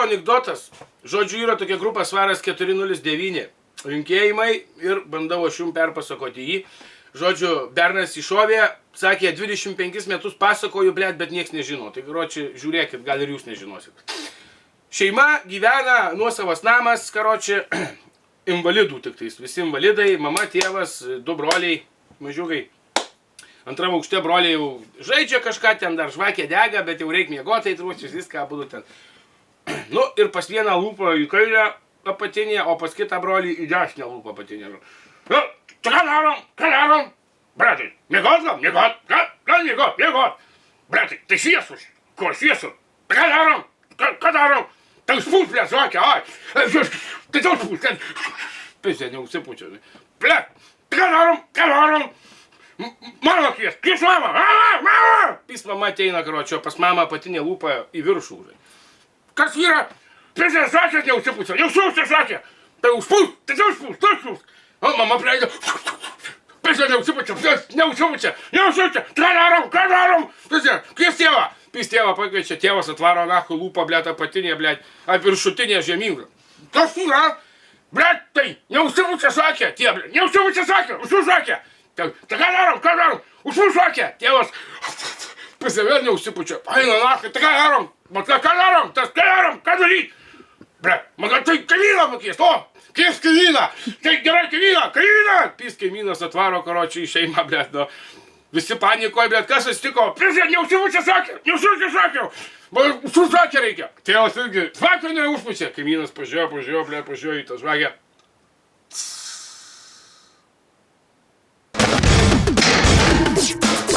anekdotas. Žodžiu, yra tokia grupė Svaras 409. Rinkėjimai ir bandau aš jums perpasakoti jį. Žodžiu, bernas iššovė, sakė, 25 metus pasakoju, blėt, bet nieks nežino. Tai, karoči, žiūrėkit, gal ir jūs nežinosit. Šeima gyvena, nuosavas namas, karoči, invalidų tik tais. Visi invalidai, mama, tėvas, 2 broliai, mažiukai. Antram aukšte broliai jau žaidžia kažką, ten dar žvakė dega, bet jau reikia miegoti, tai truočius viską būtų ten. Nu, ir pas vieną lūpą į kairę apatinė, o pas kitą brolį į dešinę lūpą apatinė. Nu, ką darom? Bratai, miegot gal? Miegot. Bratai, tai šviesus. Ko šviesu? Ką darom? Tai užpūs, blė, žvakė, ai. Tai tau užpūs, ten. Pizė, neužsipučia. Blė, ką darom? Mama kvies mama, mama! Pis mama ateina, karočio, pas mamą apatinė lūpa į viršų. Kas yra? Pizė, žvakė, neužsipučia. Jau žvakė. Tai užpūs, tai užpūs. O mama pleido. Pizė, neužsipučia. Ką darom? Pizė, kvies tėvą. Pis tėvą pakviečia, tėvas atvaro nahu lūpą, blėt, apatinė, blėt, viršutinė žemynga. Kas yra? Blėt, tai neužsipučia žvakė, tie, blėt, užžvakė. Tai ką darom? Užžvakė. Tėvas, pizė, vėl neužsipučia. Eina nahu, tai ką darom? Ką daryt? Blėt, man tai kaimyną pakviest, kvies kaimyną. Tai gerai, kaimyną. Pis kaimynas atvaro, karočią, į šeimą, blėt, no. Visi panikoja, blėt, kas atsitiko? Pizė, neužsipučia žvakė. Man užžvakė reikia. Tėvas irgi, žvakė neužpučia. Kaimynas pažiūrėjo, blėt, į tą žvakę.